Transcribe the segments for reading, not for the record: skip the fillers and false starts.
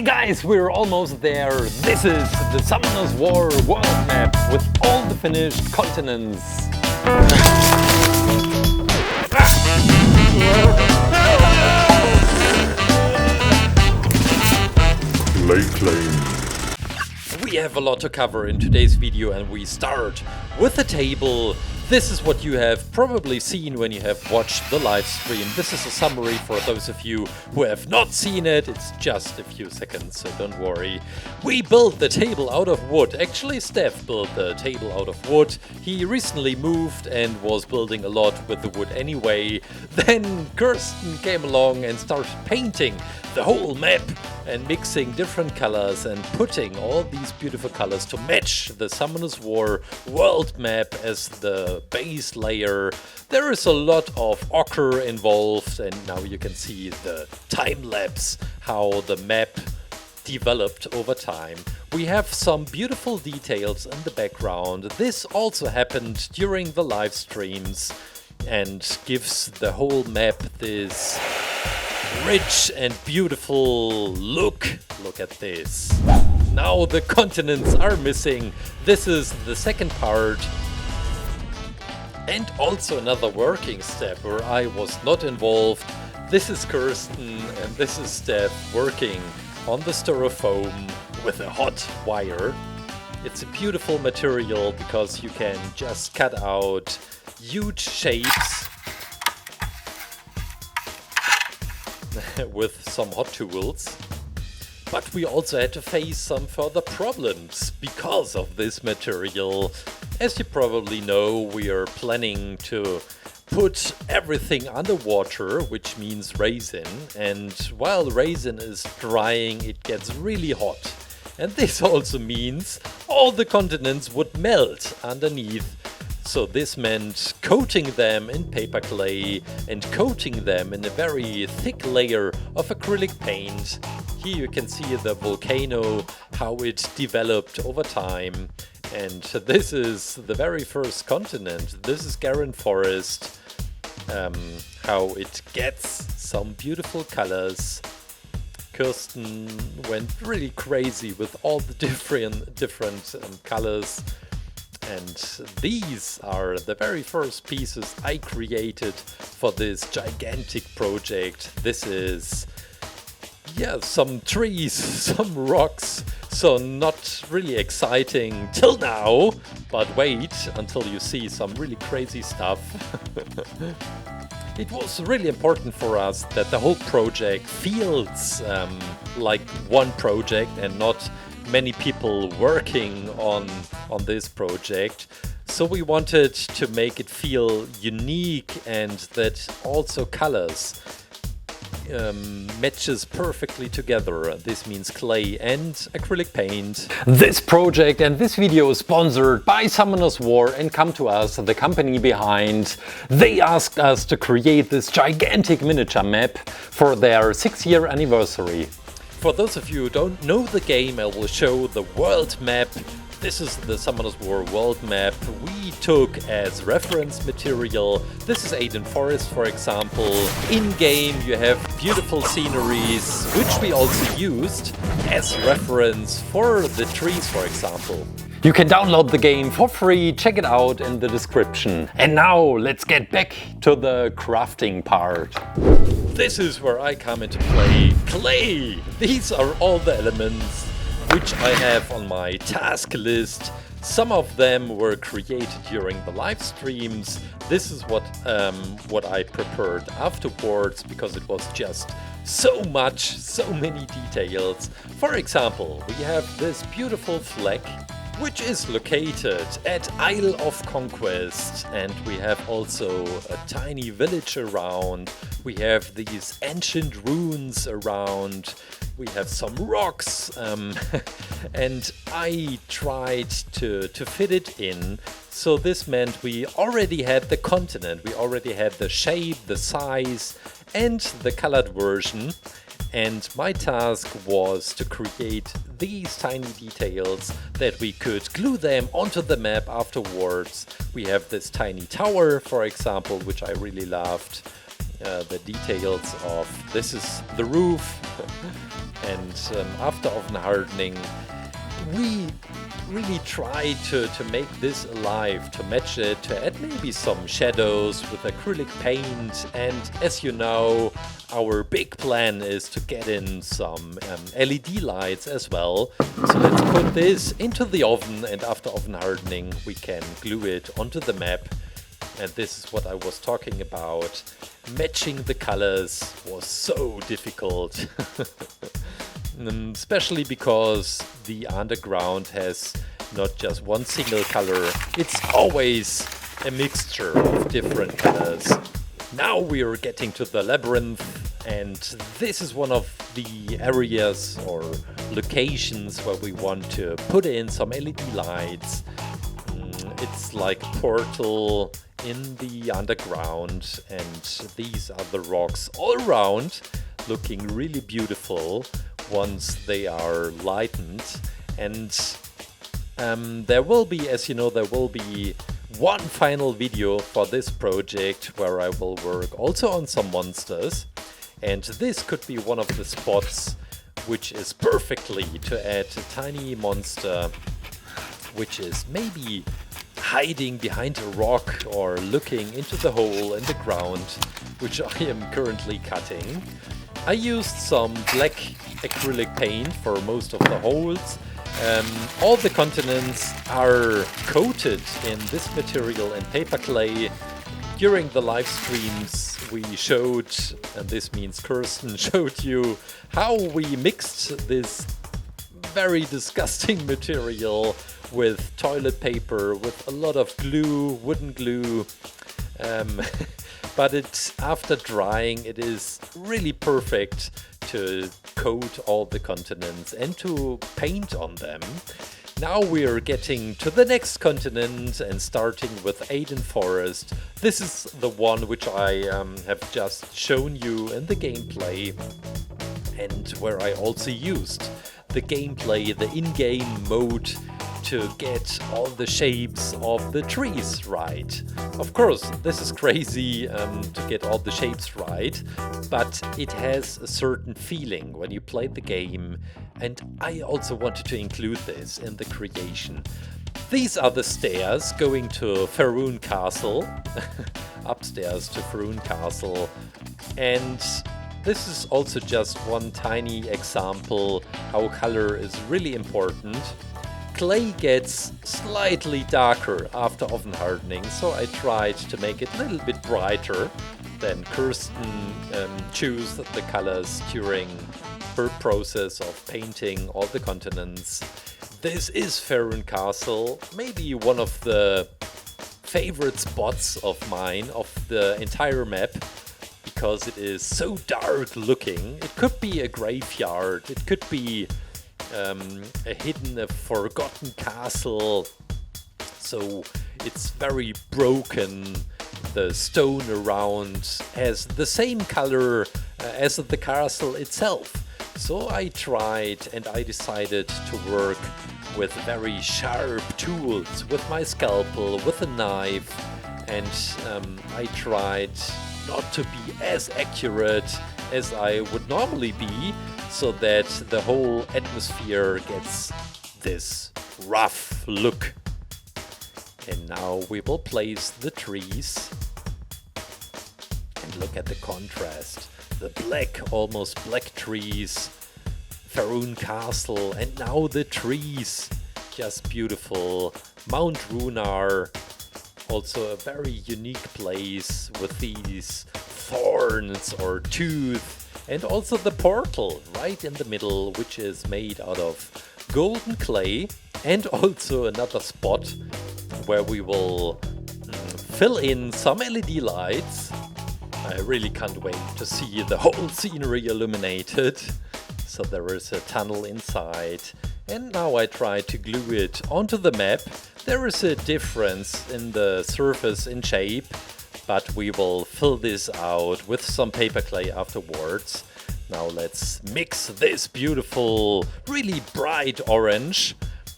Hey guys, we're almost there. This is the Summoners War world map with all the finished continents. ClayClaim. We have a lot to cover in today's video and we start with a table. This is what you have probably seen when you have watched the live stream. This is a summary for those of you who have not seen it. It's just a few seconds, so don't worry. We built the table out of wood. Actually, Steph built the table out of wood. He recently moved and was building a lot with the wood anyway. Then Kirsten came along and started painting the whole map and mixing different colors and putting all these beautiful colors to match the Summoners War world map as the base layer. There is a lot of ochre involved, and now you can see the time lapse, how the map developed over time. We have some beautiful details in the background. This also happened during the live streams and gives the whole map this rich and beautiful look. Look at this. Now the continents are missing. This is the second part. And also another working step where I was not involved. This is Kirsten and this is Steph working on the styrofoam with a hot wire. It's a beautiful material because you can just cut out huge shapes with some hot tools. But we also had to face some further problems because of this material. As you probably know, we are planning to put everything underwater, which means resin, and while resin is drying it gets really hot. And this also means all the continents would melt underneath. So this meant coating them in paper clay and coating them in a very thick layer of acrylic paint. Here you can see the volcano, how it developed over time. And this is the very first continent. This is Garen Forest. How it gets some beautiful colors. Kirsten went really crazy with all the different colors. And these are the very first pieces I created for this gigantic project. This is, yeah, some trees, some rocks, so not really exciting till now, but wait until you see some really crazy stuff. It was really important for us that the whole project feels like one project and not many people working on this project. So we wanted to make it feel unique and that also colors matches perfectly together. This means clay and acrylic paint. This project and this video is sponsored by Summoners War and Come To Us, the company behind. They asked us to create this gigantic miniature map for their 6-year anniversary. For those of you who don't know the game, I will show the world map. This is the Summoners War world map we took as reference material. This is Aiden Forest, for example. In-game you have beautiful sceneries, which we also used as reference for the trees, for example. You can download the game for free, check it out in the description. And now let's get back to the crafting part. This is where I come into play. Clay! These are all the elements which I have on my task list. Some of them were created during the live streams. This is what I prepared afterwards because it was just so many details. For example, we have this beautiful flag which is located at Isle of Conquest, and we have also a tiny village around. We have these ancient ruins around. We have some rocks, and I tried to fit it in. So this meant we already had the continent, we already had the shape, the size, and the colored version. And my task was to create these tiny details that we could glue them onto the map afterwards. We have this tiny tower, for example, which I really loved. The details of this is the roof. And after oven hardening, we really try to make this alive, to match it, to add maybe some shadows with acrylic paint. And as you know, our big plan is to get in some LED lights as well. So let's put this into the oven, and after oven hardening we can glue it onto the map. And this is what I was talking about. Matching the colors was so difficult. Especially because the underground has not just one single color, it's always a mixture of different colors. Now we are getting to the labyrinth, and this is one of the areas or locations where we want to put in some LED lights. It's like a portal in the underground, and these are the rocks all around, looking really beautiful once they are lightened. And there will be, as you know, there will be one final video for this project where I will work also on some monsters, and this could be one of the spots which is perfectly to add a tiny monster which is maybe hiding behind a rock or looking into the hole in the ground, which I am currently cutting. I used some black acrylic paint for most of the holes. All the continents are coated in this material and paper clay. During the live streams we showed, and this means Kirsten showed you, how we mixed this very disgusting material with toilet paper, with a lot of glue, wooden glue. But after drying, it is really perfect to coat all the continents and to paint on them. Now we are getting to the next continent and starting with Aiden Forest. This is the one which I have just shown you in the gameplay, and where I also used the gameplay, the in-game mode, to get all the shapes of the trees right. Of course, this is crazy to get all the shapes right, but it has a certain feeling when you play the game, and I also wanted to include this in the creation. These are the stairs going to Faerun Castle, upstairs to Faerun Castle, and this is also just one tiny example how color is really important. Clay gets slightly darker after oven hardening, so I tried to make it a little bit brighter. Then Kirsten chose the colors during her process of painting all the continents. This is Faerun Castle, maybe one of the favorite spots of mine of the entire map, because it is so dark looking. It could be a graveyard, it could be a hidden, a forgotten castle. So it's very broken. The stone around has the same color as the castle itself. So I tried and I decided to work with very sharp tools, with my scalpel, with a knife, and I tried not to be as accurate as I would normally be, so that the whole atmosphere gets this rough look. And now we will place the trees, and look at the contrast. The black, almost black trees, Faerun Castle, and now the trees, just beautiful. Mount Runar, also a very unique place with these thorns or tooth. And also the portal right in the middle, which is made out of golden clay, and also another spot where we will fill in some LED lights. I really can't wait to see the whole scenery illuminated. So there is a tunnel inside, and now I try to glue it onto the map. There is a difference in the surface in shape, but we will fill this out with some paper clay afterwards. Now let's mix this beautiful, really bright orange.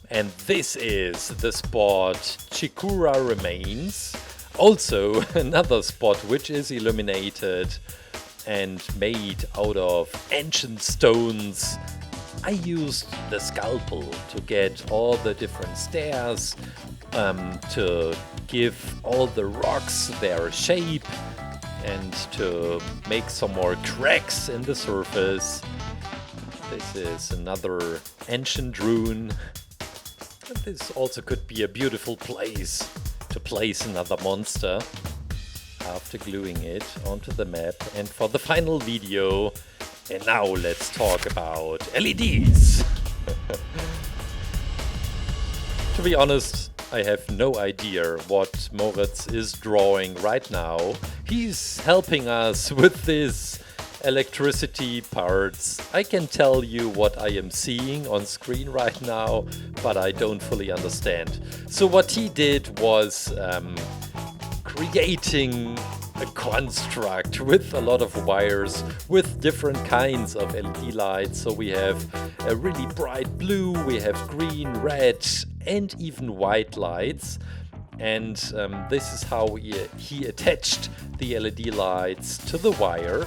And this is the spot Chikura Remains. Also another spot which is illuminated. and made out of ancient stones. I used the scalpel to get all the different stairs, to give all the rocks their shape, and to make some more cracks in the surface. This is another ancient rune. And this also could be a beautiful place to place another monster after gluing it onto the map. And for the final video, and now let's talk about LEDs. To be honest, I have no idea what Moritz is drawing right now. He's helping us with this electricity parts. I can tell you what I am seeing on screen right now, but I don't fully understand. So what he did was creating a construct with a lot of wires with different kinds of LED lights. So we have a really bright blue, we have green, red, and even white lights. And this is how he attached the LED lights to the wire.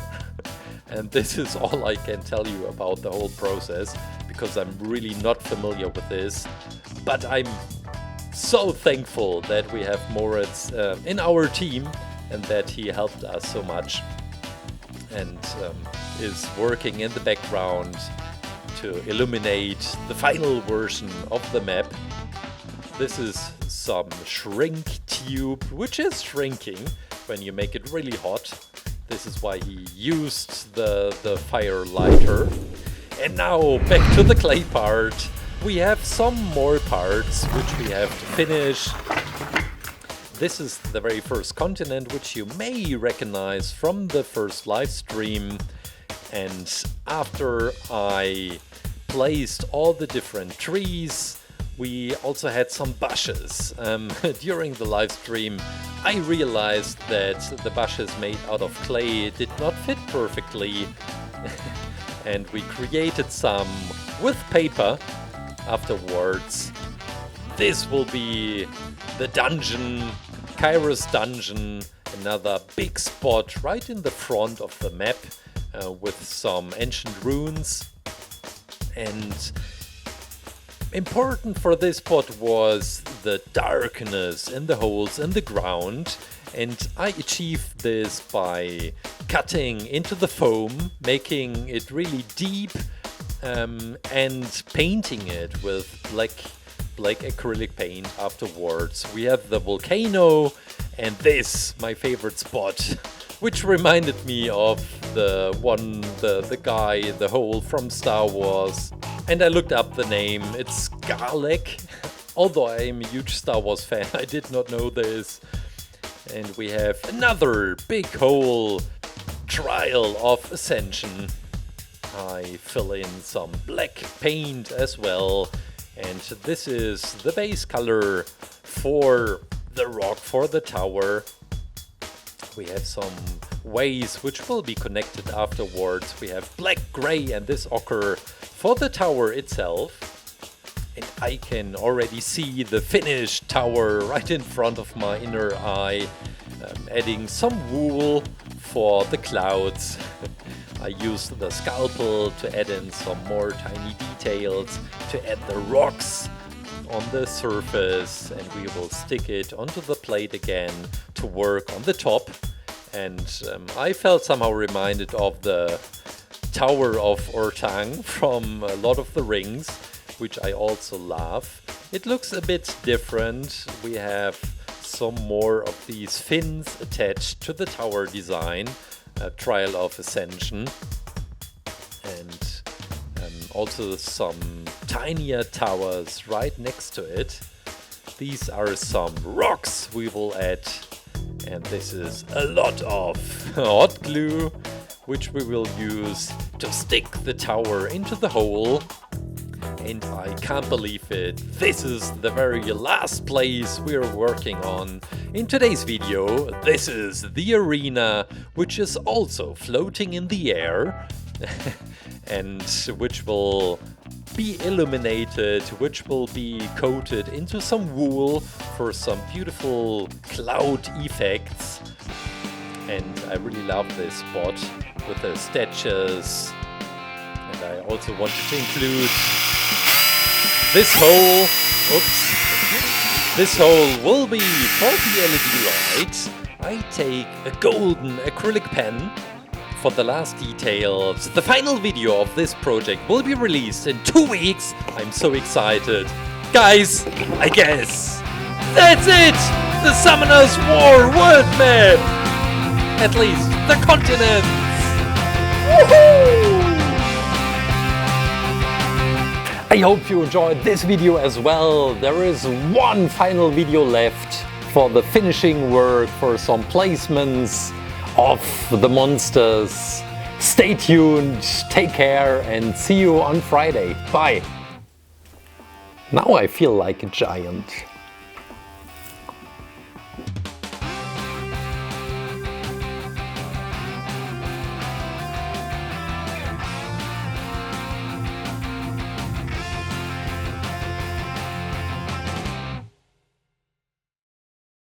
And this is all I can tell you about the whole process, because I'm really not familiar with this. But I'm so thankful that we have Moritz in our team and that he helped us so much and is working in the background to illuminate the final version of the map. This is some shrink tube, which is shrinking when you make it really hot. This is why he used the fire lighter. And now back to the clay part. We have some more parts which we have to finish. This is the very first continent, which you may recognize from the first live stream. And after I placed all the different trees, we also had some bushes. During the live stream, I realized that the bushes made out of clay did not fit perfectly. And we created some with paper afterwards. This will be the dungeon, Kairos dungeon, another big spot right in the front of the map with some ancient runes. And important for this spot was the darkness in the holes in the ground, and I achieved this by cutting into the foam, making it really deep, and painting it with black acrylic paint afterwards. We have the volcano, and this, my favorite spot, which reminded me of the guy, the hole from Star Wars. And I looked up the name, it's Garlic. Although I am a huge Star Wars fan, I did not know this. And we have another big hole, Trial of Ascension. I fill in some black paint as well. And this is the base color for the rock, for the tower. We have some ways which will be connected afterwards. We have black, gray, and this ochre for the tower itself. And I can already see the finished tower right in front of my inner eye. Adding some wool for the clouds. I used the scalpel to add in some more tiny details, to add the rocks on the surface, and we will stick it onto the plate again to work on the top. And I felt somehow reminded of the Tower of Ortang from Lord of the Rings, which I also love. It looks a bit different. We have some more of these fins attached to the tower design, Trial of Ascension, and also some tinier towers right next to it. These are some rocks we will add, and this is a lot of hot glue, which we will use to stick the tower into the hole. And I can't believe it, this is the very last place we're working on. In today's video, this is the arena, which is also floating in the air, and which will be illuminated, which will be coated into some wool for some beautiful cloud effects. And I really love this spot with the statues. And I also wanted to include this hole. Oops. This hole will be for the LED light. I take a golden acrylic pen for the last details. The final video of this project will be released in 2 weeks. I'm so excited. Guys, I guess that's it! The Summoners War world map! At least the continents! Woohoo! I hope you enjoyed this video as well. There is one final video left for the finishing work, for some placements of the monsters. Stay tuned, take care, and see you on Friday. Bye! Now I feel like a giant.